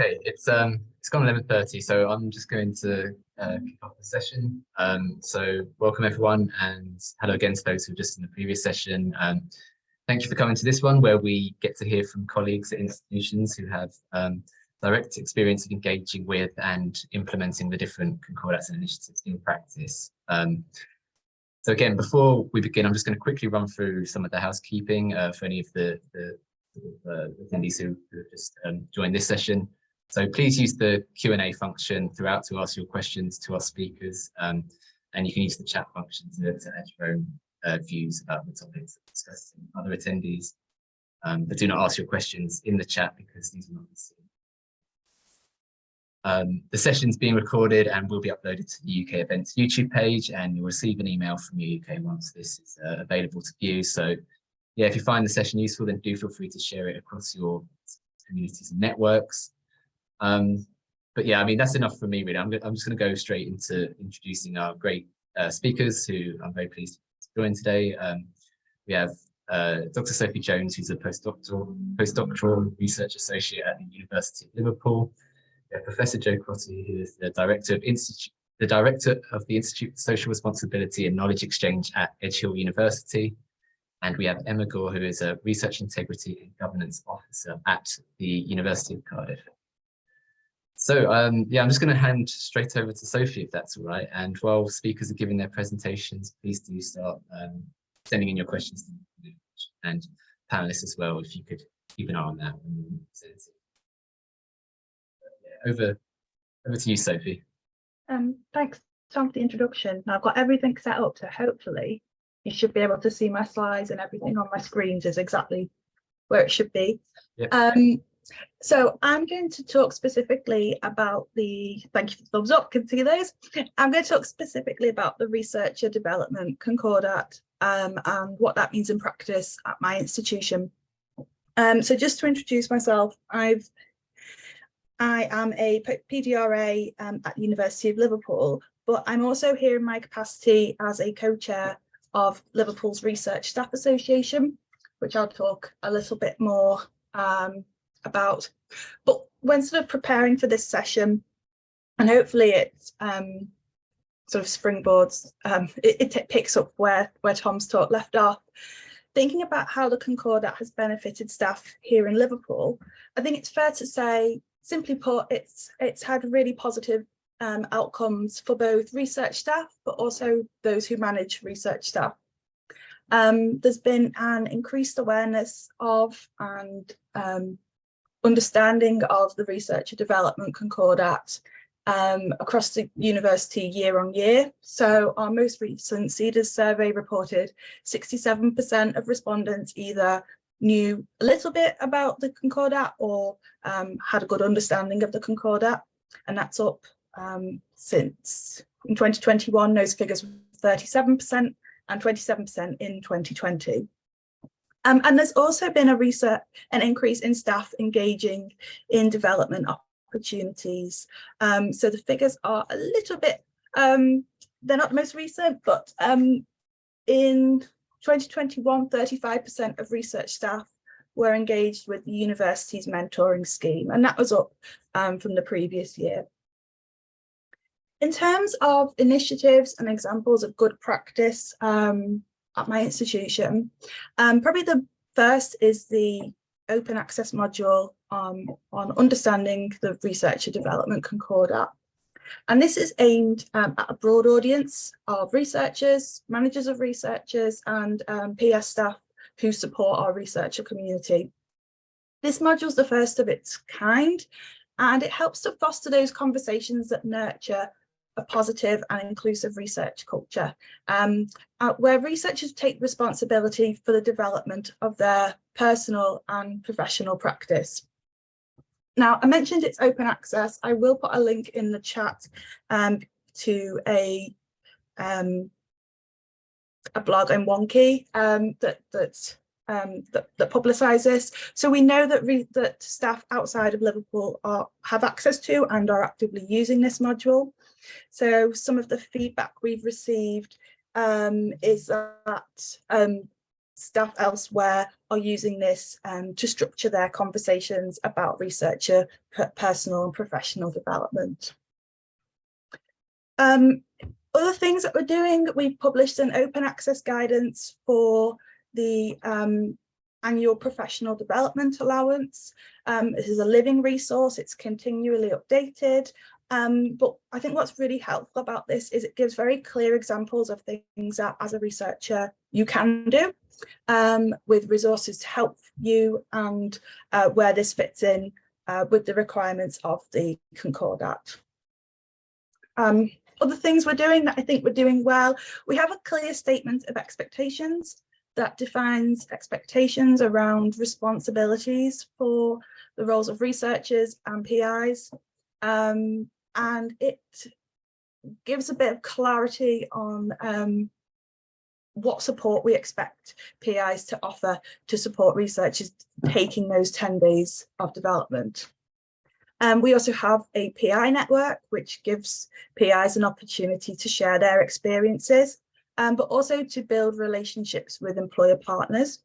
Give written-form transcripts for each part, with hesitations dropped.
Okay, it's gone 11:30, so I'm just going to kick off the session. So welcome everyone, and hello again to those who were just in the previous session. Thank you for coming to this one, where we get to hear from colleagues at institutions who have direct experience of engaging with and implementing the different concordats and initiatives in practice. So again, before we begin, I'm just going to quickly run through some of the housekeeping for any of the attendees who have just joined this session. So please use the Q&A function throughout to ask your questions to our speakers, and you can use the chat function to add your own views about the topics discussed with other attendees. But do not ask your questions in the chat because these will not be seen. The session's being recorded and will be uploaded to the UK Events YouTube page, and you'll receive an email from the UK once this is available to view. So yeah, if you find the session useful, then do feel free to share it across your communities and networks. But yeah, I mean, that's enough for me, really. I'm just going to go straight into introducing our great speakers who I'm very pleased to join today. We have Dr. Sophie Jones, who's a postdoctoral research associate at the University of Liverpool. We have Professor Joe Crotty, who is the director of the Institute for Social Responsibility and Knowledge Exchange at Edge Hill University. And we have Emma Gore, who is a Research Integrity and Governance Officer at the University of Cardiff. So yeah, I'm just going to hand straight over to Sophie, if that's all right. And while speakers are giving their presentations, please do start sending in your questions to me, and panelists as well, if you could keep an eye on that when you present it. Yeah, over to you, Sophie. Thanks, Tom, for the introduction. Now I've got everything set up, so hopefully you should be able to see my slides, and everything on my screens is exactly where it should be. Yep. So I'm going to talk specifically about thank you for the thumbs up, can see those. I'm going to talk specifically about the Researcher Development Concordat and what that means in practice at my institution. So just to introduce myself, I am a PDRA at the University of Liverpool, but I'm also here in my capacity as a co-chair of Liverpool's Research Staff Association, which I'll talk a little bit more about. But when sort of preparing for this session, and hopefully it sort of springboards, it picks up where Tom's talk left off, thinking about how the Concordat has benefited staff here in Liverpool, I think it's fair to say, simply put, it's had really positive outcomes for both research staff, but also those who manage research staff. There's been an increased awareness of and understanding of the Researcher Development Concordat across the university year on year. So our most recent CEDARS survey reported 67% of respondents either knew a little bit about the Concordat or had a good understanding of the Concordat, and that's up since in 2021. Those figures were 37% and 27% in 2020. And there's also been an increase in staff engaging in development opportunities. So the figures are a little bit, they're not the most recent, but in 2021, 35% of research staff were engaged with the university's mentoring scheme, and that was up from the previous year. In terms of initiatives and examples of good practice at my institution, probably the first is the open access module on understanding the Researcher Development Concordat. And this is aimed at a broad audience of researchers, managers of researchers, and PS staff who support our researcher community. This module is the first of its kind, and it helps to foster those conversations that nurture a positive and inclusive research culture, where researchers take responsibility for the development of their personal and professional practice. Now, I mentioned it's open access. I will put a link in the chat to a blog on Wonky that publicises this. So we know that staff outside of Liverpool have access to and are actively using this module. So some of the feedback we've received is that staff elsewhere are using this to structure their conversations about researcher personal and professional development. Other things that we're doing, we've published an open access guidance for the annual professional development allowance. This is a living resource, it's continually updated. But I think what's really helpful about this is it gives very clear examples of things that as a researcher you can do, with resources to help you, and where this fits in with the requirements of the Concordat. Other things we're doing that I think we're doing well, we have a clear statement of expectations that defines expectations around responsibilities for the roles of researchers and PIs. And it gives a bit of clarity on what support we expect PIs to offer to support researchers taking those 10 days of development. We also have a PI network, which gives PIs an opportunity to share their experiences, but also to build relationships with employer partners.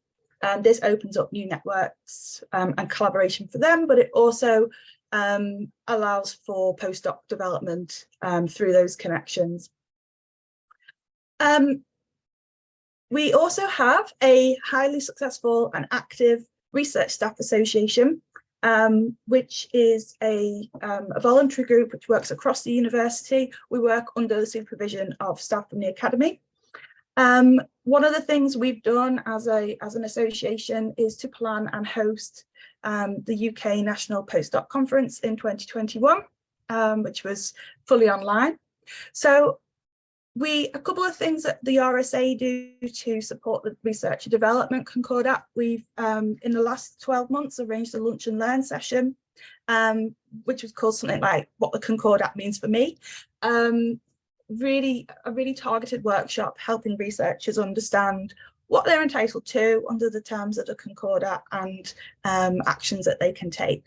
This opens up new networks and collaboration for them, but it also allows for postdoc development through those connections. We also have a highly successful and active research staff association, which is a voluntary group which works across the university. We work under the supervision of staff from the academy. One of the things we've done as an association is to plan and host the UK National Postdoc Conference in 2021, which was fully online. So a couple of things that the RSA do to support the researcher development Concordat. We've in the last 12 months arranged a lunch and learn session, which was called something like What the Concordat Means for Me. A really targeted workshop helping researchers understand what they're entitled to under the terms of the Concordat and actions that they can take.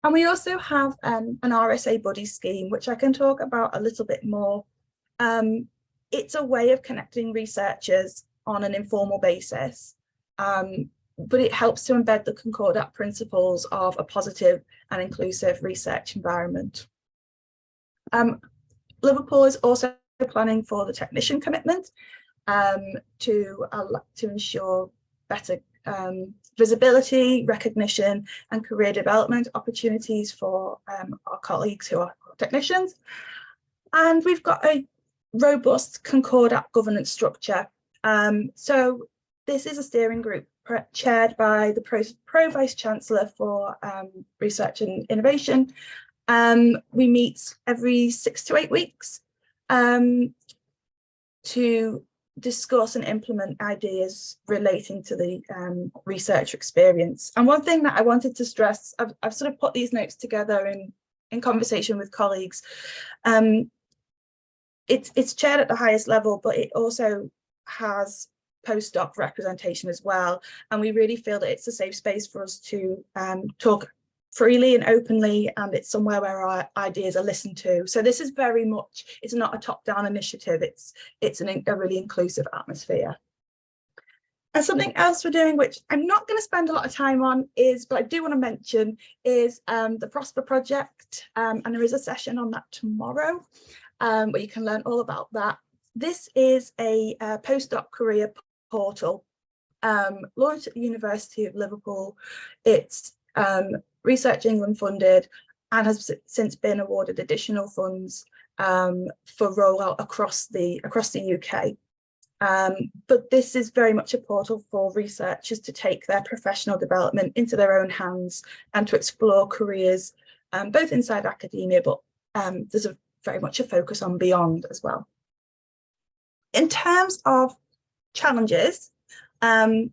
And we also have an RSA buddy scheme, which I can talk about a little bit more. It's a way of connecting researchers on an informal basis, but it helps to embed the Concordat principles of a positive and inclusive research environment. Liverpool is also planning for the technician commitment to ensure better visibility, recognition, and career development opportunities for our colleagues who are technicians. And we've got a robust Concordat governance structure. So this is a steering group chaired by the Pro Vice Chancellor for Research and Innovation. We meet every 6 to 8 weeks to discuss and implement ideas relating to the researcher experience. And one thing that I wanted to stress, I've sort of put these notes together in conversation with colleagues. It's chaired at the highest level, but it also has postdoc representation as well. And we really feel that it's a safe space for us to talk freely and openly, and it's somewhere where our ideas are listened to. So this is very much, it's not a top-down initiative, it's a really inclusive atmosphere. And something else we're doing, which I'm not going to spend a lot of time on, but I do want to mention, is the Prosper project, and there is a session on that tomorrow, where you can learn all about that. This is a postdoc career portal launched at the University of Liverpool. It's Research England funded and has since been awarded additional funds for rollout across the UK. But this is very much a portal for researchers to take their professional development into their own hands and to explore careers both inside academia, but there's very much a focus on beyond as well. In terms of challenges and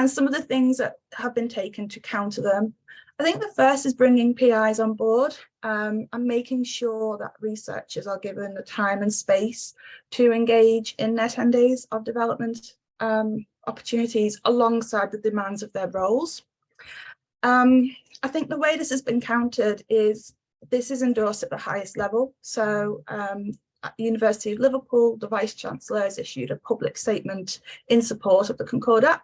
some of the things that have been taken to counter them, I think the first is bringing PIs on board and making sure that researchers are given the time and space to engage in their 10 days of development opportunities alongside the demands of their roles. I think the way this has been countered is this is endorsed at the highest level. So at the University of Liverpool, the Vice-Chancellor has issued a public statement in support of the Concordat.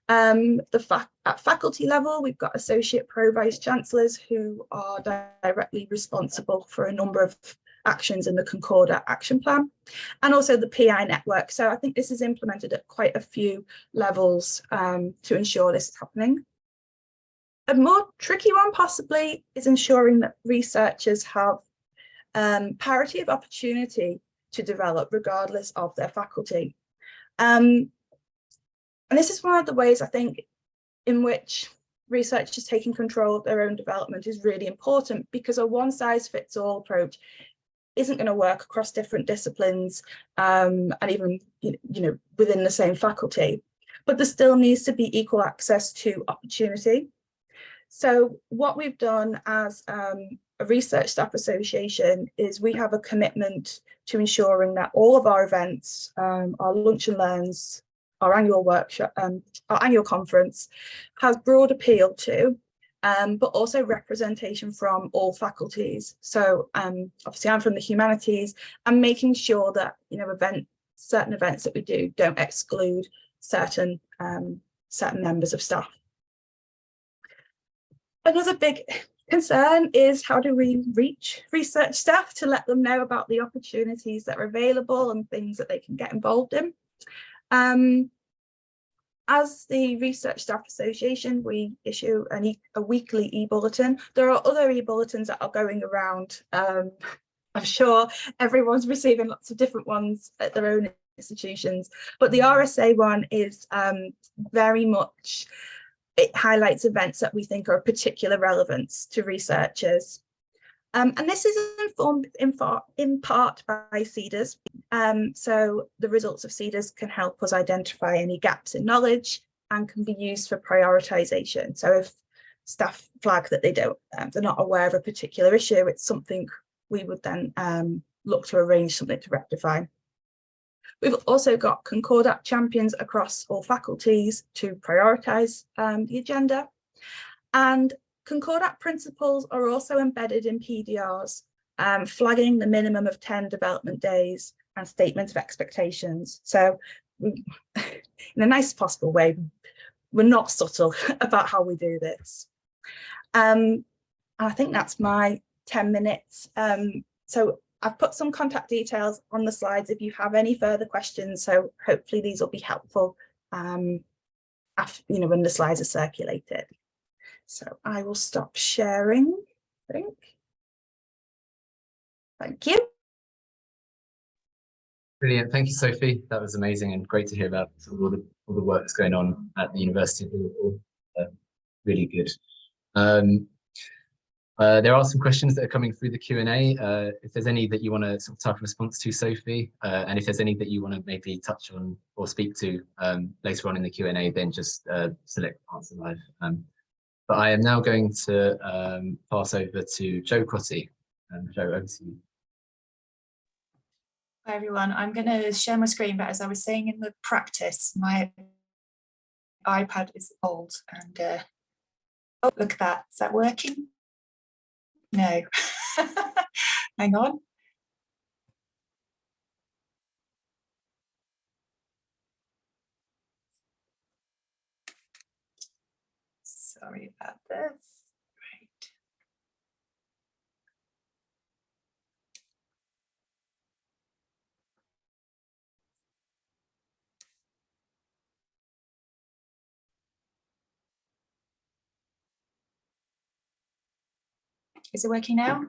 At faculty level, we've got Associate Pro Vice-Chancellors who are directly responsible for a number of actions in the Concordat action plan, and also the PI network. So I think this is implemented at quite a few levels to ensure this is happening. A more tricky one possibly is ensuring that researchers have parity of opportunity to develop regardless of their faculty. And this is one of the ways I think in which researchers taking control of their own development is really important, because a one-size-fits-all approach isn't going to work across different disciplines and even within the same faculty. But there still needs to be equal access to opportunity. So what we've done as a research staff association is we have a commitment to ensuring that all of our events, our lunch and learns, our annual workshop, our annual conference has broad appeal to, but also representation from all faculties. So obviously I'm from the humanities, and making sure that certain events that we do don't exclude certain members of staff. Another big concern is, how do we reach research staff to let them know about the opportunities that are available and things that they can get involved in? As the Research Staff Association, we issue a weekly e-bulletin. There are other e-bulletins that are going around. I'm sure everyone's receiving lots of different ones at their own institutions, but the RSA one is very much, it highlights events that we think are of particular relevance to researchers. And this is informed in part by CEDARS. So the results of CEDARS can help us identify any gaps in knowledge and can be used for prioritisation. So if staff flag that they're not aware of a particular issue, it's something we would then look to arrange something to rectify. We've also got Concordat champions across all faculties to prioritise the agenda. And Concordat principles are also embedded in PDRs, flagging the minimum of 10 development days and statements of expectations. So in the nicest possible way, we're not subtle about how we do this. And I think that's my 10 minutes. So I've put some contact details on the slides if you have any further questions. So hopefully these will be helpful after, when the slides are circulated. So I will stop sharing, I think. Thank you. Brilliant. Thank you, Sophie. That was amazing and great to hear about all the work that's going on at the University of Liverpool. Really good. There are some questions that are coming through the Q&A. If there's any that you want to sort of type a response to, Sophie, and if there's any that you want to maybe touch on or speak to later on in the Q&A, then just select answer live. But I am now going to pass over to Jo Crotty. Jo, over to you. Hi everyone, I'm going to share my screen, but as I was saying in the practice, my iPad is old and oh, look at that. Is that working? No. Hang on. Sorry about this. Right. Is it working now?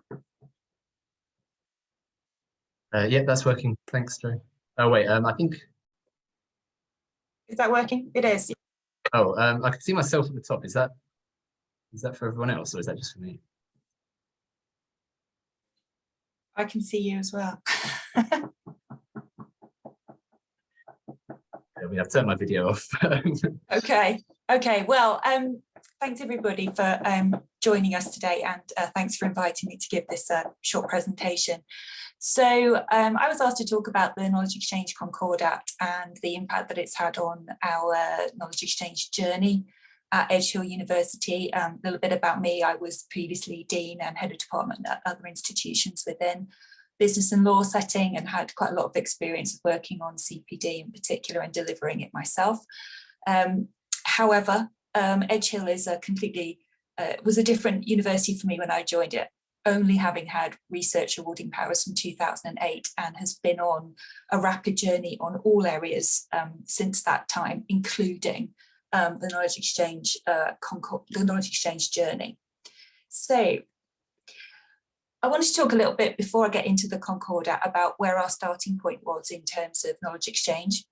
Yeah, that's working. Thanks, Jo. Oh wait, I think. Is that working? It is. Oh, I can see myself at the top. Is that for everyone else, or is that just for me? I can see you as well. Yeah, I've turned my video off. Okay. Well, thanks everybody for joining us today, and thanks for inviting me to give this short presentation. So I was asked to talk about the Knowledge Exchange Concordat and the impact that it's had on our knowledge exchange journey at Edge Hill University. A little bit about me: I was previously Dean and Head of Department at other institutions within business and law setting and had quite a lot of experience of working on CPD in particular and delivering it myself. However, Edge Hill is was a different university for me when I joined it, only having had research awarding powers from 2008, and has been on a rapid journey on all areas since that time, including the knowledge exchange, the knowledge exchange journey. So I wanted to talk a little bit before I get into the Concordat about where our starting point was in terms of knowledge exchange.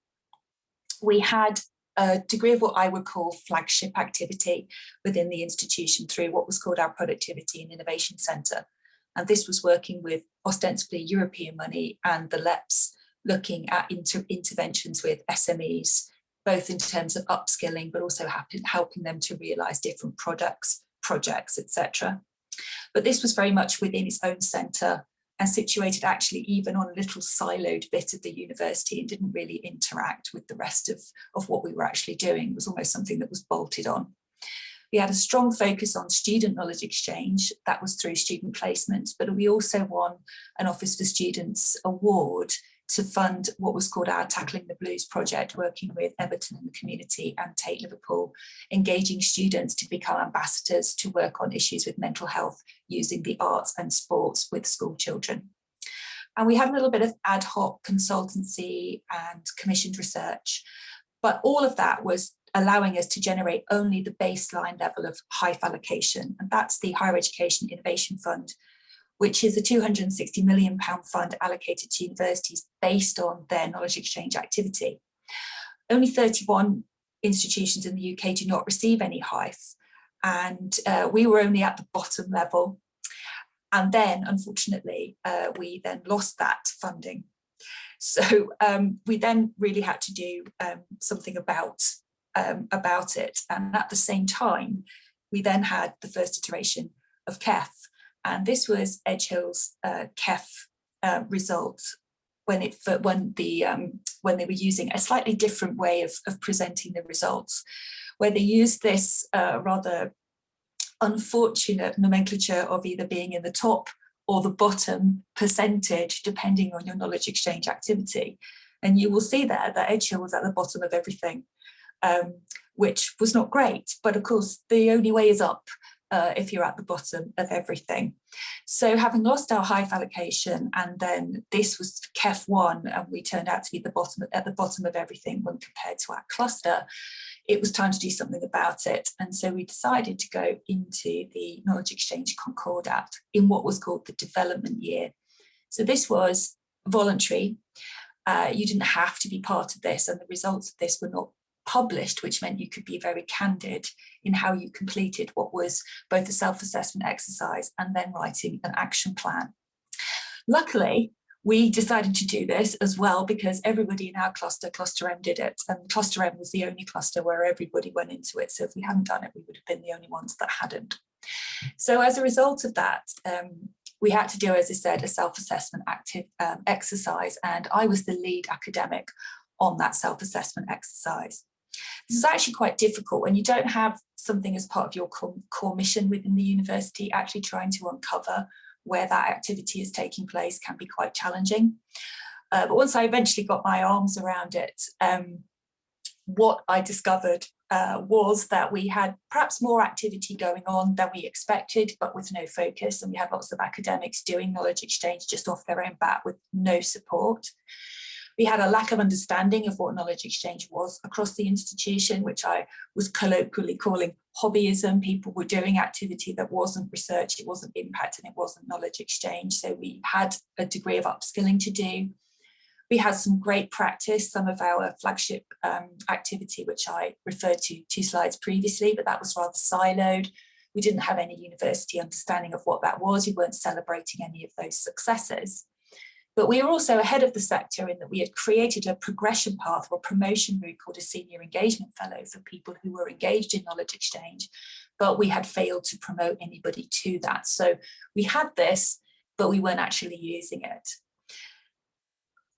We had a degree of what I would call flagship activity within the institution through what was called our Productivity and Innovation Centre. And this was working with ostensibly European money and the LEPs, looking at interventions with SMEs, both in terms of upskilling, but also helping them to realise different products, projects, etc. But this was very much within its own centre and situated actually even on a little siloed bit of the university and didn't really interact with the rest of what we were actually doing. It was almost something that was bolted on. We had a strong focus on student knowledge exchange. That was through student placements, but we also won an Office for Students award to fund what was called our Tackling the Blues project, working with Everton and the community and Tate Liverpool, engaging students to become ambassadors to work on issues with mental health using the arts and sports with school children. And we had a little bit of ad hoc consultancy and commissioned research, but all of that was allowing us to generate only the baseline level of HIFE allocation, and that's the Higher Education Innovation Fund, which is a £260 million fund allocated to universities based on their knowledge exchange activity. Only 31 institutions in the UK do not receive any HIFE, and we were only at the bottom level. And then, unfortunately, we then lost that funding. So we then really had to do something about it. And at the same time, we then had the first iteration of KEF. And this was Edge Hill's KEF results when they were using a slightly different way of presenting the results, where they used this rather unfortunate nomenclature of either being in the top or the bottom percentage, depending on your knowledge exchange activity. And you will see there that Edge Hill was at the bottom of everything, which was not great. But of course, the only way is up if you're at the bottom of everything. So having lost our HIFE allocation, and then this was KEF 1, and we turned out to be at the bottom of everything when compared to our cluster, it was time to do something about it. And so we decided to go into the Knowledge Exchange Concordat in what was called the development year. So this was voluntary. You didn't have to be part of this, and the results of this were not published, which meant you could be very candid in how you completed what was both a self-assessment exercise and then writing an action plan. Luckily, we decided to do this as well because everybody in our cluster M did it, and cluster M was the only cluster where everybody went into it. So if we hadn't done it, we would have been the only ones that hadn't. So as a result of that, we had to do, as I said, a self-assessment exercise, and I was the lead academic on that self-assessment exercise. This is actually quite difficult when you don't have something as part of your core mission within the university. Actually trying to uncover where that activity is taking place can be quite challenging. But once I eventually got my arms around it, what I discovered was that we had perhaps more activity going on than we expected, but with no focus. And we had lots of academics doing knowledge exchange just off their own bat with no support. We had a lack of understanding of what knowledge exchange was across the institution, which I was colloquially calling hobbyism. People were doing activity that wasn't research, it wasn't impact, and it wasn't knowledge exchange. So we had a degree of upskilling to do. We had some great practice, some of our flagship activity, which I referred to 2 slides previously, but that was rather siloed. We didn't have any university understanding of what that was. We weren't celebrating any of those successes. But we were also ahead of the sector in that we had created a progression path or promotion route called a Senior Engagement Fellow for people who were engaged in knowledge exchange, but we had failed to promote anybody to that. So we had this, but we weren't actually using it.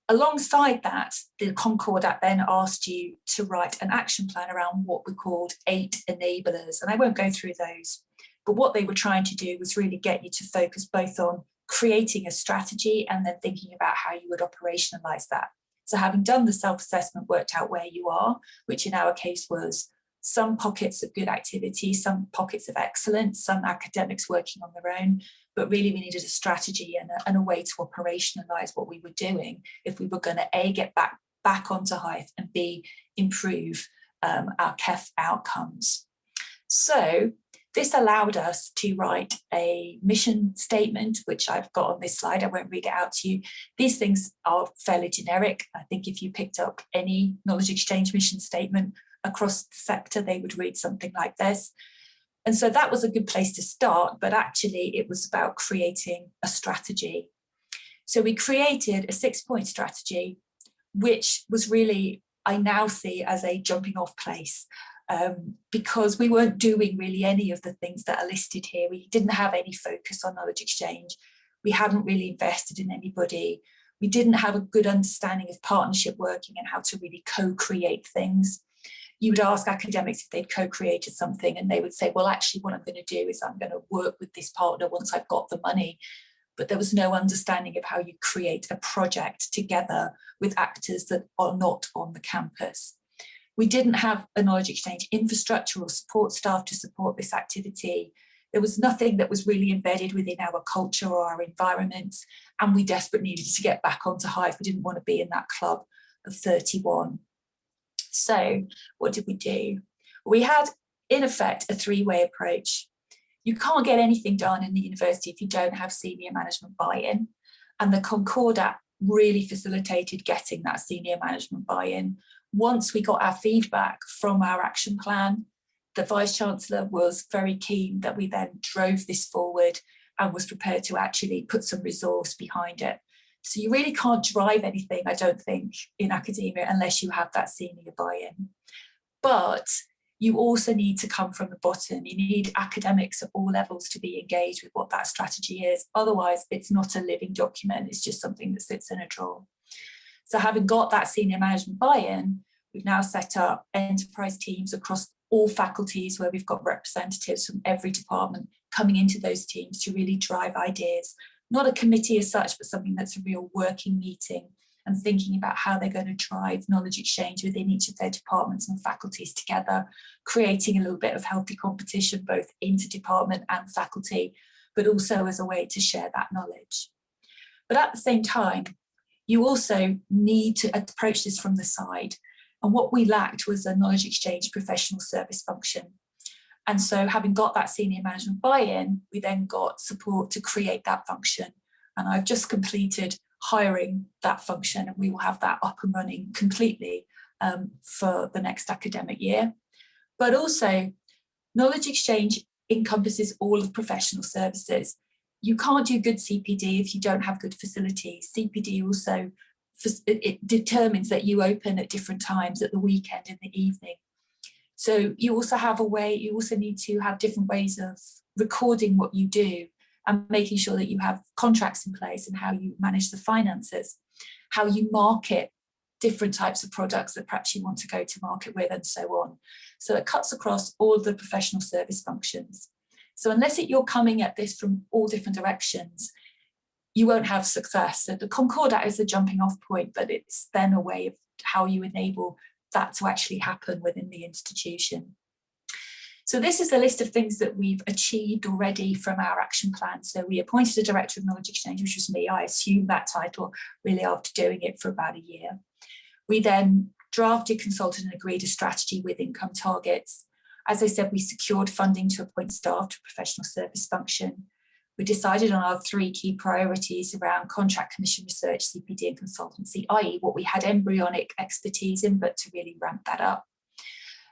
Alongside that, the Concordat then asked you to write an action plan around what we called 8 enablers. And I won't go through those, but what they were trying to do was really get you to focus both on creating a strategy and then thinking about how you would operationalize that. So having done the self-assessment, worked out where you are, which in our case was some pockets of good activity, some pockets of excellence, some academics working on their own, but really we needed a strategy and a way to operationalize what we were doing if we were going to A, get back onto Hive, and B, improve our KEF outcomes. So this allowed us to write a mission statement, which I've got on this slide. I won't read it out to you. These things are fairly generic. I think if you picked up any knowledge exchange mission statement across the sector, they would read something like this. And so that was a good place to start, but actually it was about creating a strategy. So we created a 6-point strategy, which was really, I now see as a jumping off place. Because we weren't doing really any of the things that are listed here. We didn't have any focus on knowledge exchange. We hadn't really invested in anybody. We didn't have a good understanding of partnership working and how to really co-create things. You would ask academics if they'd co-created something and they would say, well, actually what I'm going to do is I'm going to work with this partner once I've got the money. But there was no understanding of how you create a project together with actors that are not on the campus. We didn't have a knowledge exchange infrastructure or support staff to support this activity. There was nothing that was really embedded within our culture or our environment, and we desperately needed to get back onto Hive. We didn't want to be in that club of 31. So what did we do? We had, in effect, a 3-way approach. You can't get anything done in the university if you don't have senior management buy-in, and the Concordat really facilitated getting that senior management buy-in. Once we got our feedback from our action plan, the Vice-Chancellor was very keen that we then drove this forward and was prepared to actually put some resource behind it. So you really can't drive anything, I don't think, in academia unless you have that senior buy-in. But you also need to come from the bottom. You need academics at all levels to be engaged with what that strategy is. Otherwise, it's not a living document. It's just something that sits in a drawer. So having got that senior management buy-in, we've now set up enterprise teams across all faculties where we've got representatives from every department coming into those teams to really drive ideas. Not a committee as such, but something that's a real working meeting and thinking about how they're going to drive knowledge exchange within each of their departments and faculties together, creating a little bit of healthy competition, both inter-department and faculty, but also as a way to share that knowledge. But at the same time, you also need to approach this from the side. And what we lacked was a knowledge exchange professional service function. And so having got that senior management buy-in, we then got support to create that function. And I've just completed hiring that function, and we will have that up and running completely for the next academic year. But also, knowledge exchange encompasses all of professional services. You can't do good CPD if you don't have good facilities. CPD also, it determines that you open at different times, at the weekend, in the evening. So you also have a way, you also need to have different ways of recording what you do and making sure that you have contracts in place and how you manage the finances, how you market different types of products that perhaps you want to go to market with, and so on. So it cuts across all of the professional service functions. So unless you're coming at this from all different directions, you won't have success. So the Concordat is a jumping off point, but it's then a way of how you enable that to actually happen within the institution. So this is a list of things that we've achieved already from our action plan. So we appointed a Director of Knowledge Exchange, which was me. I assumed that title really after doing it for about a year. We then drafted, consulted and agreed a strategy with income targets. As I said, we secured funding to appoint staff to professional service function. We decided on our 3 key priorities around contract, commission, research, CPD and consultancy, i.e. what we had embryonic expertise in, but to really ramp that up.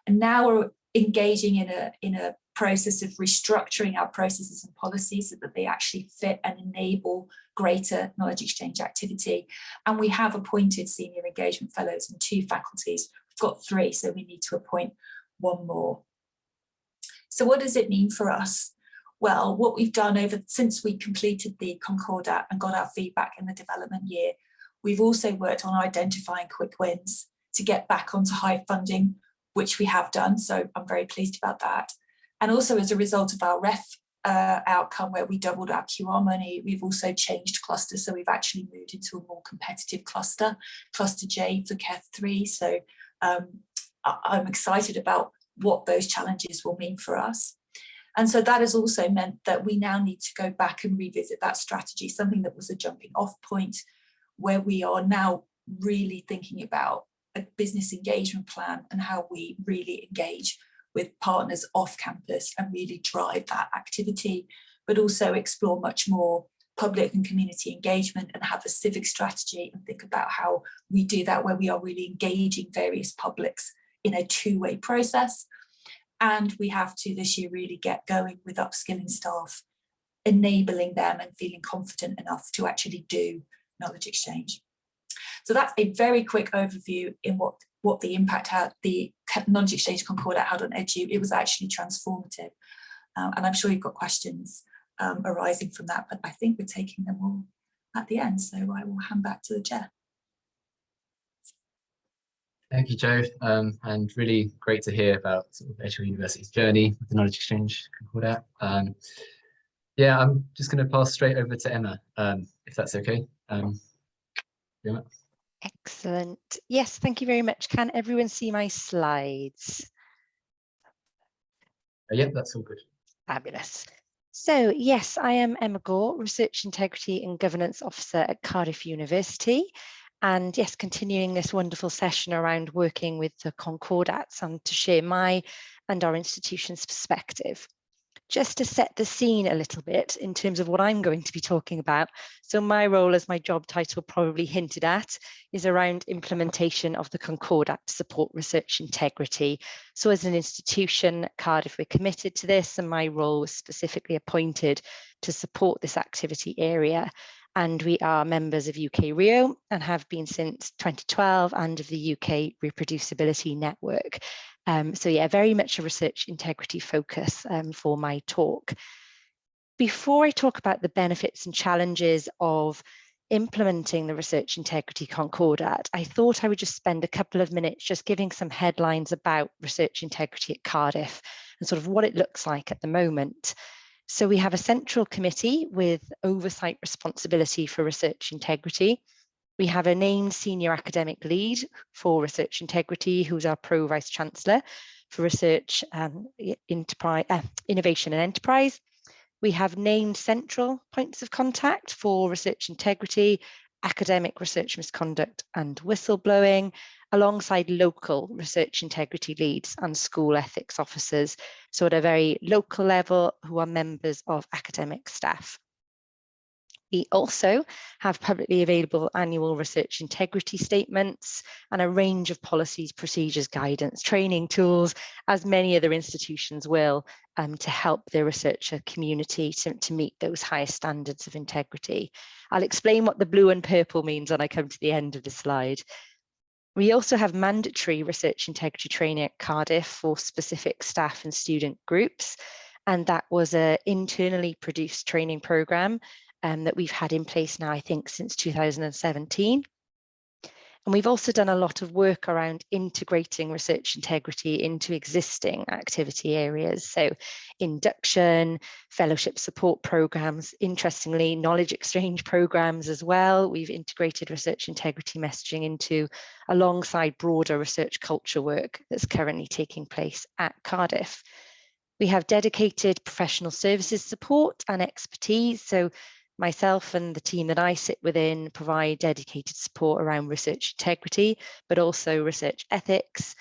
And now we're engaging in a process of restructuring our processes and policies so that they actually fit and enable greater knowledge exchange activity. And we have appointed senior engagement fellows in 2 faculties. We've got 3, so we need to appoint 1 more. So what does it mean for us? Well, what we've done since we completed the Concordat and got our feedback in the development year, we've also worked on identifying quick wins to get back onto Hive funding, which we have done. So I'm very pleased about that. And also as a result of our REF outcome where we doubled our QR money. We've also changed clusters, so we've actually moved into a more competitive cluster J for KEF 3. So I'm excited about what those challenges will mean for us. And so that has also meant that we now need to go back and revisit that strategy, something that was a jumping off point, where we are now really thinking about a business engagement plan and how we really engage with partners off campus and really drive that activity, but also explore much more public and community engagement and have a civic strategy and think about how we do that, where we are really engaging various publics in a two-way process. And we have to this year really get going with upskilling staff, enabling them and feeling confident enough to actually do knowledge exchange. So that's a very quick overview in what the impact had, the knowledge exchange Concordat had on Edu. It was actually transformative. And I'm sure you've got questions arising from that, but I think we're taking them all at the end. So I will hand back to the chair. Thank you, Jo, and really great to hear about sort of Edu University's journey with the knowledge exchange Concordat. Yeah, I'm just going to pass straight over to Emma, if that's okay. Emma. Excellent. Yes, thank you very much. Can everyone see my slides? Yeah, that's all good. Fabulous. So yes, I am Emma Gore, Research Integrity and Governance Officer at Cardiff University. And yes, continuing this wonderful session around working with the concordats and to share my and our institution's perspective. Just to set the scene a little bit in terms of what I'm going to be talking about. So my role, as my job title probably hinted at, is around implementation of the Concordat to support research integrity. So as an institution at Cardiff, we're committed to this, and my role was specifically appointed to support this activity area. And we are members of UK RIO and have been since 2012 and of the UK Reproducibility Network. So yeah, very much a research integrity focus for my talk. Before I talk about the benefits and challenges of implementing the Research Integrity Concordat, I thought I would just spend a couple of minutes just giving some headlines about research integrity at Cardiff and sort of what it looks like at the moment. So we have a central committee with oversight responsibility for research integrity. We have a named senior academic lead for research integrity, who's our Pro Vice Chancellor for research, innovation and enterprise. We have named central points of contact for research integrity, academic research misconduct and whistleblowing, alongside local research integrity leads and school ethics officers. So at a very local level, who are members of academic staff. We also have publicly available annual research integrity statements and a range of policies, procedures, guidance, training tools, as many other institutions will, to help their researcher community to meet those highest standards of integrity. I'll explain what the blue and purple means when I come to the end of the slide. We also have mandatory research integrity training at Cardiff for specific staff and student groups, and that was an internally produced training programme that we've had in place now, I think, since 2017. And we've also done a lot of work around integrating research integrity into existing activity areas. So induction, fellowship support programs, interestingly, knowledge exchange programs as well. We've integrated research integrity messaging into alongside broader research culture work that's currently taking place at Cardiff. We have dedicated professional services support and expertise. So myself and the team that I sit within provide dedicated support around research integrity, but also research ethics,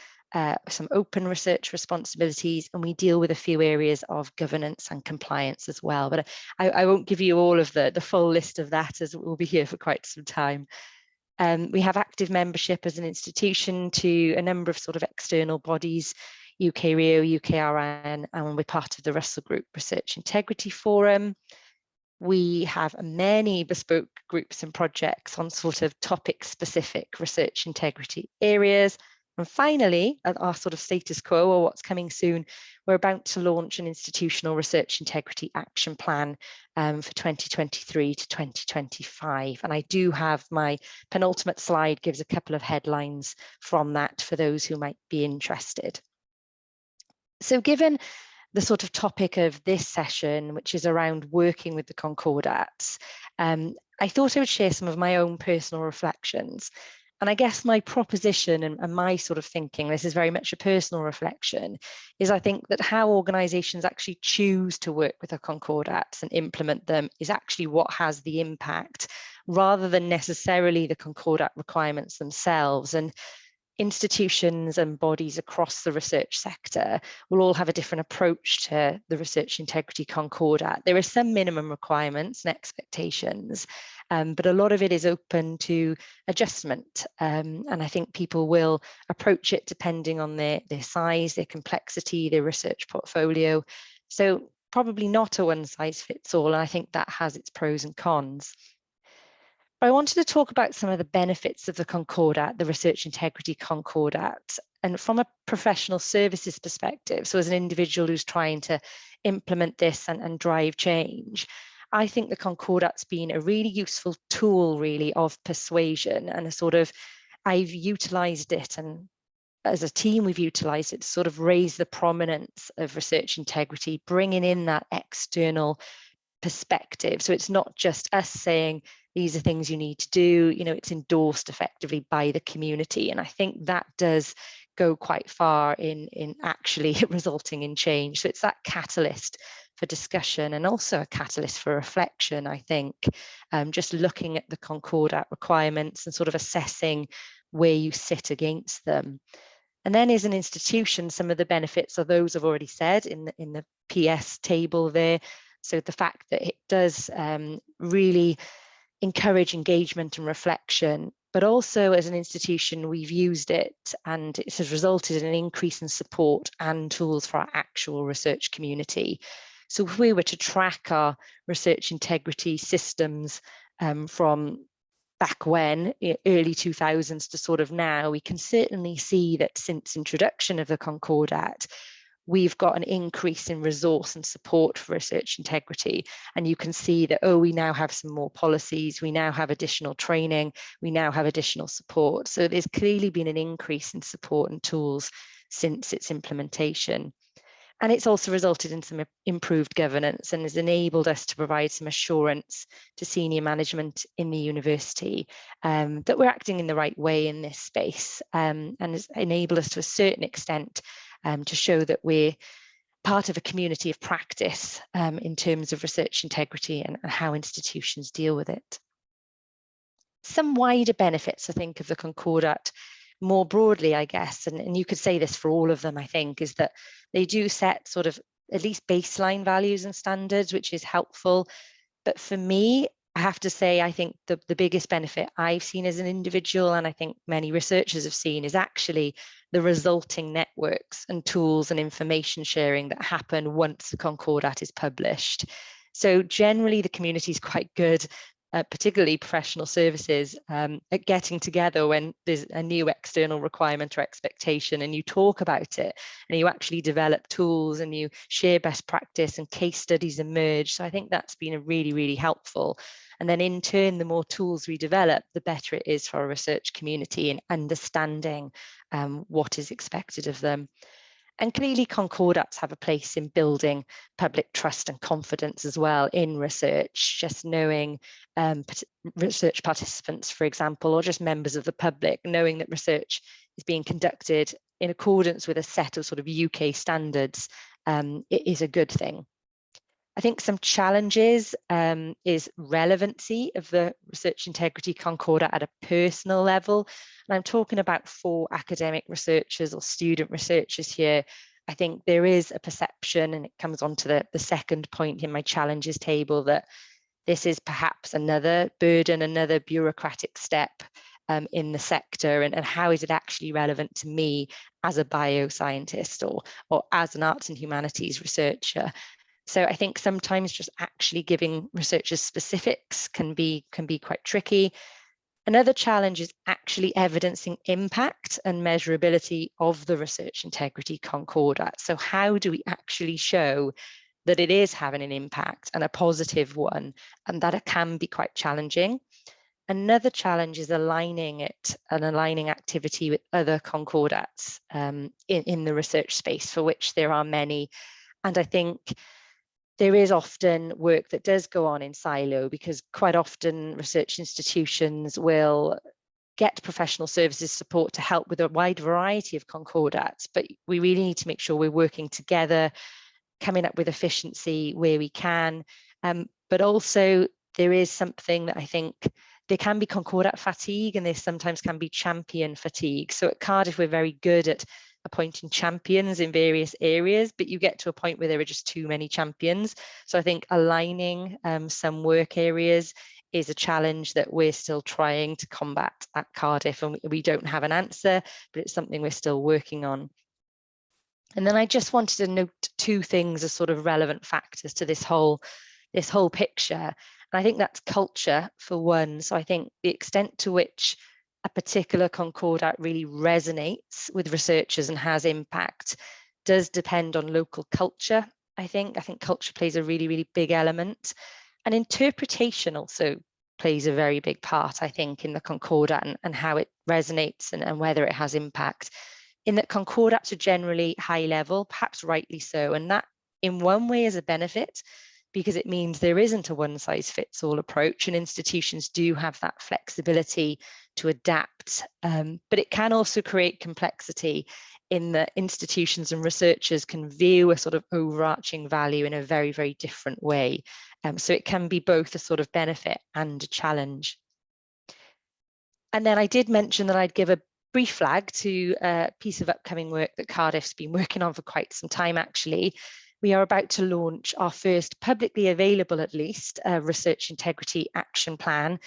some open research responsibilities, and we deal with a few areas of governance and compliance as well. But I won't give you all of the full list of that, as we'll be here for quite some time. We have active membership as an institution to a number of sort of external bodies, UK RIO, UK RI, and we're part of the Russell Group Research Integrity Forum. We have many bespoke groups and projects on sort of topic-specific research integrity areas. And finally, our sort of status quo, or what's coming soon, we're about to launch an institutional research integrity action plan for 2023 to 2025. And I do have my penultimate slide, gives a couple of headlines from that for those who might be interested. So given the sort of topic of this session, which is around working with the concordats, I thought I would share some of my own personal reflections. And I guess my proposition and my sort of thinking, this is very much a personal reflection, is I think that how organisations actually choose to work with the concordats and implement them is actually what has the impact, rather than necessarily the concordat requirements themselves. And institutions and bodies across the research sector will all have a different approach to the research integrity concordat. There are some minimum requirements and expectations, but a lot of it is open to adjustment. And I think people will approach it depending on their size, their complexity, their research portfolio. So probably not a one size fits all. And I think that has its pros and cons. I wanted to talk about some of the benefits of the Concordat, the Research Integrity Concordat, and from a professional services perspective. So as an individual who's trying to implement this and drive change, I think the Concordat's been a really useful tool, really, of persuasion, and a sort of, I've utilised it, and as a team we've utilised it to sort of raise the prominence of research integrity, bringing in that external perspective. So it's not just us saying, these are things you need to do, you know, it's endorsed effectively by the community. And I think that does go quite far in actually resulting in change. So it's that catalyst for discussion and also a catalyst for reflection, I think, just looking at the Concordat requirements and sort of assessing where you sit against them. And then as an institution, some of the benefits are those I've already said in the PS table there. So the fact that it does really encourage engagement and reflection, but also as an institution, we've used it and it has resulted in an increase in support and tools for our actual research community. So if we were to track our research integrity systems from back when, early 2000s to sort of now, we can certainly see that since introduction of the Concordat, we've got an increase in resource and support for research integrity. And you can see that, oh, we now have some more policies, we now have additional training, we now have additional support. So there's clearly been an increase in support and tools since its implementation. And it's also resulted in some improved governance and has enabled us to provide some assurance to senior management in the university that we're acting in the right way in this space, and has enabled us to a certain extent to show that we're part of a community of practice in terms of research integrity and how institutions deal with it. Some wider benefits, I think, of the Concordat more broadly, I guess, and you could say this for all of them, I think, is that they do set sort of at least baseline values and standards, which is helpful. But for me, I have to say, I think the biggest benefit I've seen as an individual, and I think many researchers have seen, is actually the resulting networks and tools and information sharing that happen once the Concordat is published. So generally, the community is quite good, particularly professional services, at getting together when there's a new external requirement or expectation, and you talk about it and you actually develop tools and you share best practice and case studies emerge. So I think that's been really, really helpful. And then in turn, the more tools we develop, the better it is for our research community in understanding what is expected of them. And clearly concordats have a place in building public trust and confidence as well in research, just knowing research participants, for example, or just members of the public, knowing that research is being conducted in accordance with a set of sort of UK standards, it is a good thing. I think some challenges is relevancy of the research integrity concordat at a personal level. And I'm talking about for academic researchers or student researchers here. I think there is a perception, and it comes on to the second point in my challenges table, that this is perhaps another burden, another bureaucratic step in the sector, and how is it actually relevant to me as a bioscientist or as an arts and humanities researcher. So I think sometimes just actually giving researchers specifics can be quite tricky. Another challenge is actually evidencing impact and measurability of the research integrity concordat. So how do we actually show that it is having an impact, and a positive one, and that it can be quite challenging. Another challenge is aligning it and aligning activity with other concordats in the research space, for which there are many. And I think there is often work that does go on in silo, because quite often research institutions will get professional services support to help with a wide variety of concordats, but we really need to make sure we're working together, coming up with efficiency where we can. But also there is something that I think there can be concordat fatigue, and there sometimes can be champion fatigue. So at Cardiff, we're very good at appointing champions in various areas, but you get to a point where there are just too many champions. So I think aligning some work areas is a challenge that we're still trying to combat at Cardiff, and we don't have an answer, but it's something we're still working on. And then I just wanted to note two things as sort of relevant factors to this whole picture. And I think that's culture for one. So I think the extent to which a particular concordat really resonates with researchers and has impact does depend on local culture. I think culture plays a really, really big element. And interpretation also plays a very big part, I think, in the concordat and how it resonates and whether it has impact. In that concordats are generally high level, perhaps rightly so, and that in one way is a benefit, because it means there isn't a one size fits all approach, and institutions do have that flexibility to adapt. But it can also create complexity in that institutions and researchers can view a sort of overarching value in a very, very different way. So it can be both a sort of benefit and a challenge. And then I did mention that I'd give a brief flag to a piece of upcoming work that Cardiff's been working on for quite some time, actually. We are about to launch our first publicly available, at least, research integrity action plan,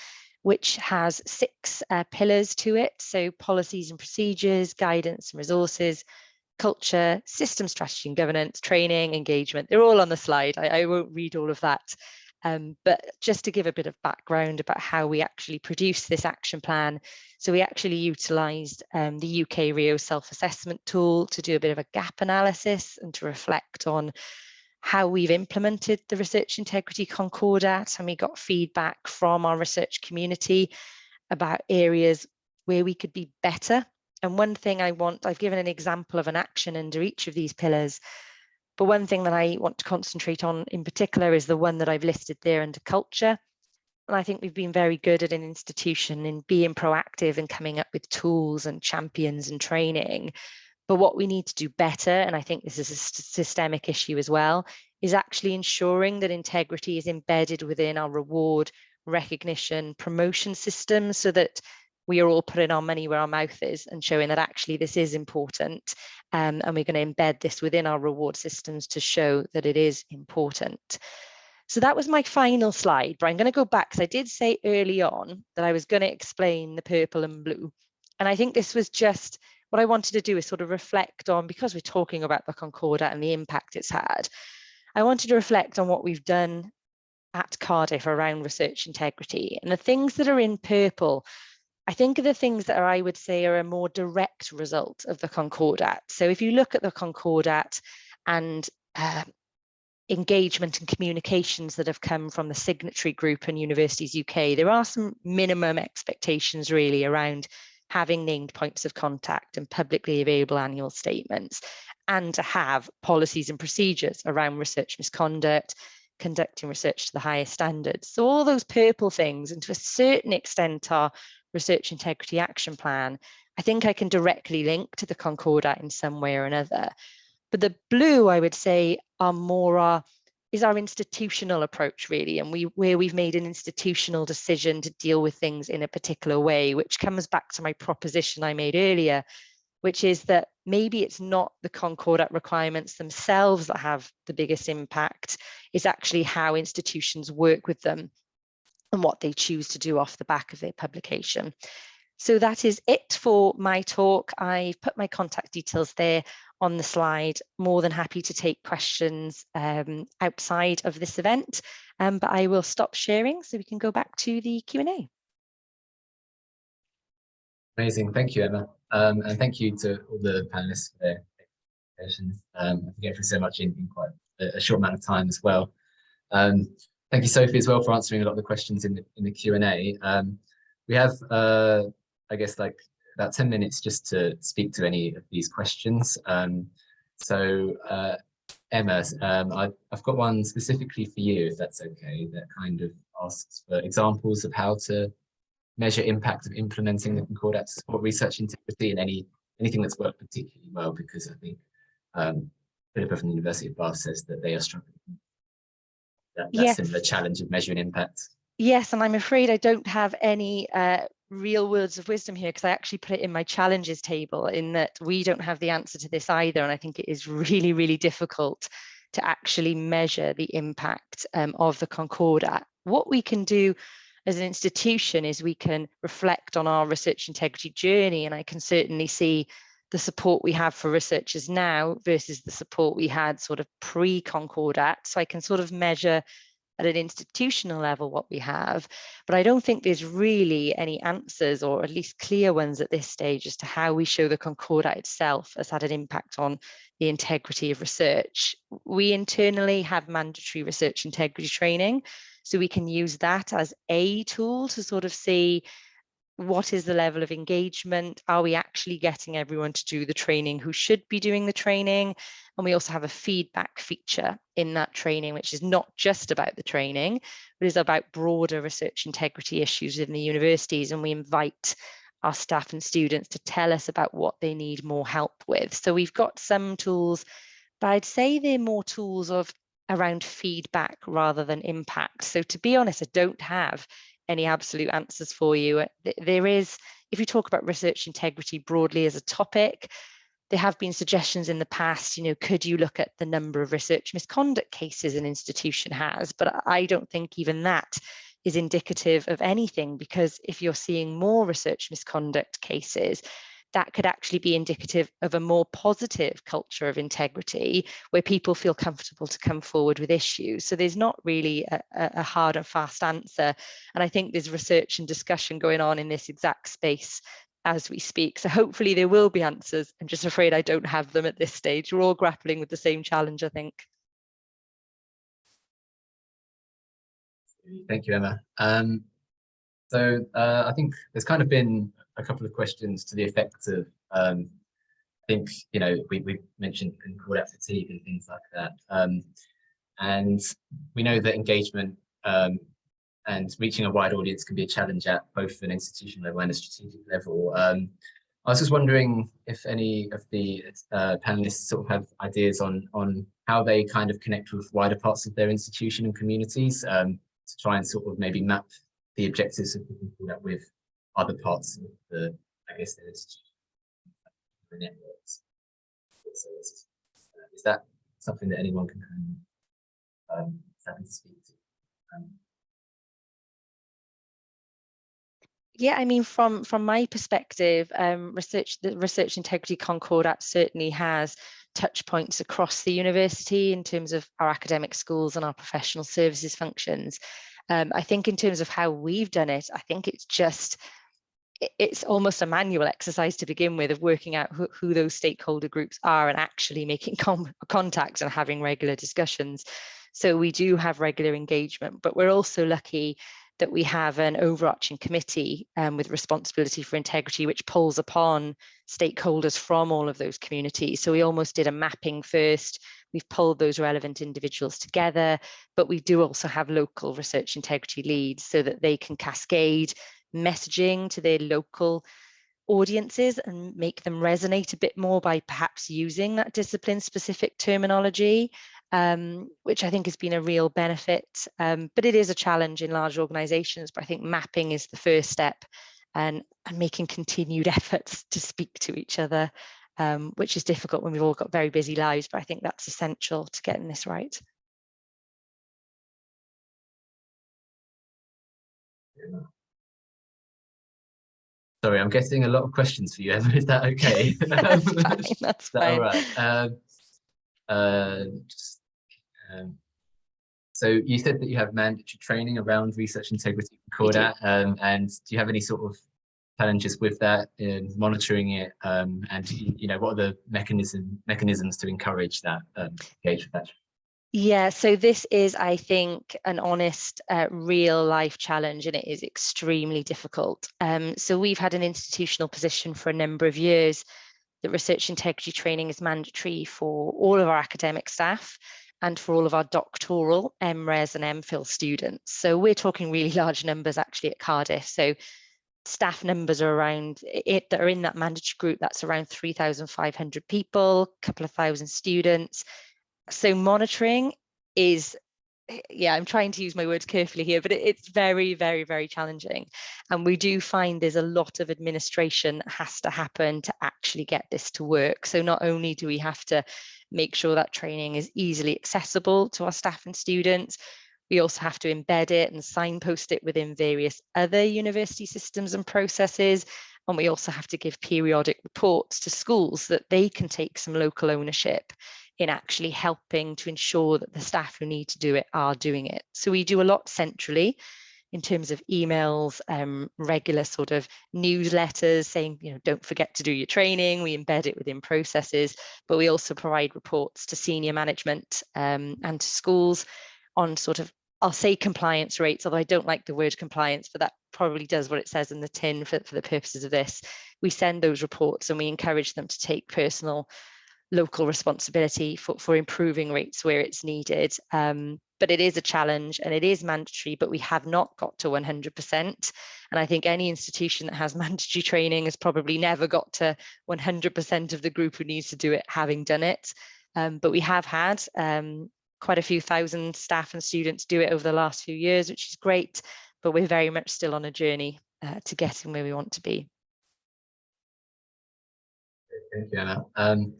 which has 6 pillars to it. So policies and procedures, guidance and resources, culture, system strategy and governance, training, engagement. They're all on the slide. I won't read all of that. But just to give a bit of background about how we actually produce this action plan. So we actually utilised the UK Rio self-assessment tool to do a bit of a gap analysis and to reflect on how we've implemented the Research Integrity Concordat, and we got feedback from our research community about areas where we could be better. And one thing I've given an example of an action under each of these pillars, but one thing that I want to concentrate on in particular is the one that I've listed there under culture. And I think we've been very good at an institution in being proactive and coming up with tools and champions and training. But what we need to do better, and I think this is a systemic issue as well, is actually ensuring that integrity is embedded within our reward, recognition, promotion systems, so that we are all putting our money where our mouth is and showing that actually this is important. And we're going to embed this within our reward systems to show that it is important. So that was my final slide, but I'm going to go back, because I did say early on that I was going to explain the purple and blue. And I think this was just what I wanted to do, is sort of reflect on, because we're talking about the Concordat and the impact it's had, I wanted to reflect on what we've done at Cardiff around research integrity. And the things that are in purple, I think, are the things that I would say are a more direct result of the Concordat. So if you look at the Concordat and engagement and communications that have come from the signatory group and Universities UK, there are some minimum expectations really around having named points of contact and publicly available annual statements, and to have policies and procedures around research misconduct, conducting research to the highest standards. So all those purple things, and to a certain extent our Research Integrity Action Plan, I think I can directly link to the Concordat in some way or another. But the blue, I would say, is our institutional approach really, and where we've made an institutional decision to deal with things in a particular way, which comes back to my proposition I made earlier, which is that maybe it's not the Concordat requirements themselves that have the biggest impact, it's actually how institutions work with them and what they choose to do off the back of their publication. So that is it for my talk. I've put my contact details there on the slide. More than happy to take questions outside of this event, but I will stop sharing so we can go back to the Q&A. Amazing, thank you, Emma. And thank you to all the panelists for their presentations. I think getting through so much in quite a short amount of time as well. Thank you, Sophie, as well, for answering a lot of the questions in the Q&A. We have, I guess, like about 10 minutes just to speak to any of these questions. So Emma, I've got one specifically for you, if that's okay, that kind of asks for examples of how to measure impact of implementing the Concordat to support research integrity, and anything that's worked particularly well, because I think Philippa from the University of Bath says that they are struggling with that similar challenge of measuring impact. Yes, and I'm afraid I don't have any real words of wisdom here, because I actually put it in my challenges table, in that we don't have the answer to this either. And I think it is really, really difficult to actually measure the impact of the Concordat. What we can do as an institution is we can reflect on our research integrity journey, and I can certainly see the support we have for researchers now versus the support we had sort of pre-Concordat. So I can sort of measure at an institutional level what we have, but I don't think there's really any answers, or at least clear ones at this stage, as to how we show the Concordat itself has had an impact on the integrity of research. We internally have mandatory research integrity training, so we can use that as a tool to sort of see what is the level of engagement. Are we actually getting everyone to do the training who should be doing the training? And we also have a feedback feature in that training, which is not just about the training, but is about broader research integrity issues in the universities. And we invite our staff and students to tell us about what they need more help with. So we've got some tools, but I'd say they're more tools of around feedback rather than impact. So to be honest, I don't have any absolute answers for you. There is, if you talk about research integrity broadly as a topic, there have been suggestions in the past, could you look at the number of research misconduct cases an institution has? But I don't think even that is indicative of anything, because if you're seeing more research misconduct cases, that could actually be indicative of a more positive culture of integrity, where people feel comfortable to come forward with issues. So there's not really a hard and fast answer. And I think there's research and discussion going on in this exact space as we speak. So hopefully there will be answers. I'm just afraid I don't have them at this stage. We're all grappling with the same challenge, I think. Thank you, Emma. So I think there's kind of been a couple of questions to the effect of, I think, we mentioned Concordat fatigue and things like that. And we know that engagement and reaching a wide audience can be a challenge at both an institutional level and a strategic level. I was just wondering if any of the panelists sort of have ideas on how they kind of connect with wider parts of their institution and communities, to try and sort of maybe map the objectives of the Concordat with other parts of the, I guess, the institution, the networks. So is that something that anyone can kind of happy to speak to? Yeah, I mean, from my perspective, the Research Integrity Concordat certainly has touch points across the university in terms of our academic schools and our professional services functions. I think in terms of how we've done it, I think it's almost a manual exercise to begin with, of working out who those stakeholder groups are and actually making contacts and having regular discussions. So we do have regular engagement, but we're also lucky that we have an overarching committee with responsibility for integrity, which pulls upon stakeholders from all of those communities. So we almost did a mapping first. We've pulled those relevant individuals together, but we do also have local research integrity leads so that they can cascade messaging to their local audiences and make them resonate a bit more by perhaps using that discipline-specific terminology, which I think has been a real benefit. But it is a challenge in large organizations, but I think mapping is the first step, and making continued efforts to speak to each other, which is difficult when we've all got very busy lives, but I think that's essential to getting this right. Yeah. Sorry, I'm getting a lot of questions for you, Emma. Is that okay? That's fine. That's fine. All right. So you said that you have mandatory training around research integrity Concordat, and do you have any sort of challenges with that in monitoring it? And what are the mechanisms to encourage that engage with that? Yeah, so this is, I think, an honest, real life challenge, and it is extremely difficult. So we've had an institutional position for a number of years that research integrity training is mandatory for all of our academic staff and for all of our doctoral, MRes and MPhil students. So we're talking really large numbers actually at Cardiff. So staff numbers are around it that are in that mandatory group, that's around 3,500 people, a couple of thousand students. So monitoring is, yeah, I'm trying to use my words carefully here, but it's very, very, very challenging. And we do find there's a lot of administration that has to happen to actually get this to work. So not only do we have to make sure that training is easily accessible to our staff and students, we also have to embed it and signpost it within various other university systems and processes. And we also have to give periodic reports to schools that they can take some local ownership in actually helping to ensure that the staff who need to do it are doing it. So we do a lot centrally in terms of emails, regular sort of newsletters saying, you know, don't forget to do your training. We embed it within processes, but we also provide reports to senior management and to schools on sort of, I'll say compliance rates, although I don't like the word compliance, but that probably does what it says in the tin for the purposes of this. We send those reports and we encourage them to take personal local responsibility for improving rates where it's needed. But it is a challenge and it is mandatory, but we have not got to 100%. And I think any institution that has mandatory training has probably never got to 100% of the group who needs to do it having done it. But we have had quite a few thousand staff and students do it over the last few years, which is great, but we're very much still on a journey to getting where we want to be. Thank you, Anna. I'm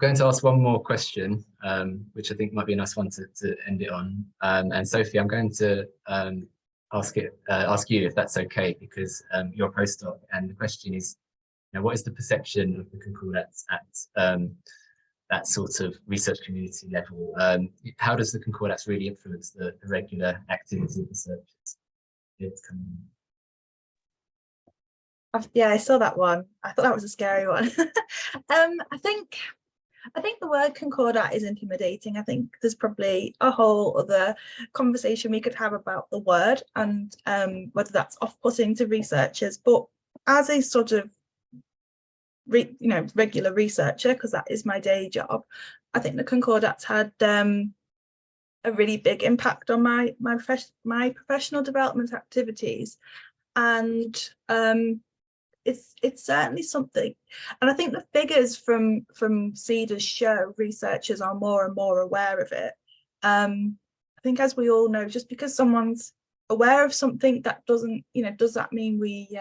going to ask one more question, which I think might be a nice one to end it on. And Sophie, I'm going to ask you if that's okay, because you're a postdoc, and the question is, you know, what is the perception of the concordats at that sort of research community level? How does the concordats really influence the regular activity of researchers? Yeah, I saw that one. I thought that was a scary one. I think the word concordat is intimidating. I think there's probably a whole other conversation we could have about the word and whether that's off-putting to researchers. But as a sort of regular researcher, because that is my day job, I think the concordats had a really big impact on my professional development activities, and it's certainly something. And I think the figures from CEDA's show researchers are more and more aware of it. I think, as we all know, just because someone's aware of something, that doesn't, does that mean we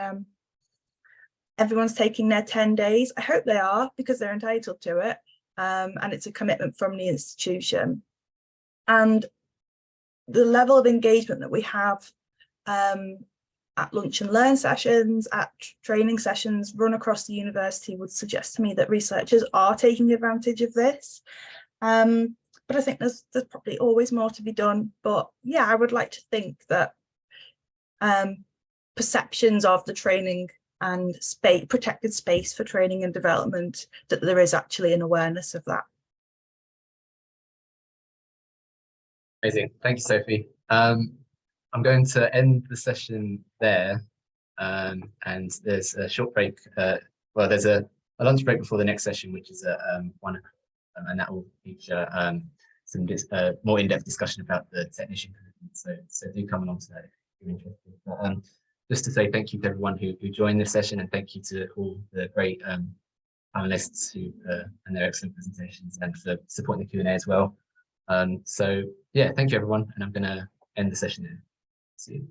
everyone's taking their 10 days? I hope they are, because they're entitled to it, and it's a commitment from the institution. And the level of engagement that we have at lunch and learn sessions, at training sessions run across the university would suggest to me that researchers are taking advantage of this. But I think there's probably always more to be done. But yeah, I would like to think that perceptions of the training and protected space for training and development, that there is actually an awareness of that. Amazing. Thank you, Sophie. I'm going to end the session there, and there's a short break. Well, there's a lunch break before the next session, which is at 1 o'clock, and that will feature some more in-depth discussion about the technician commitment. So do come along to that if you're interested. But, just to say thank you to everyone who joined this session, and thank you to all the great panelists and their excellent presentations, and for supporting the Q&A as well. So yeah, thank you everyone, and I'm going to end the session there. See you.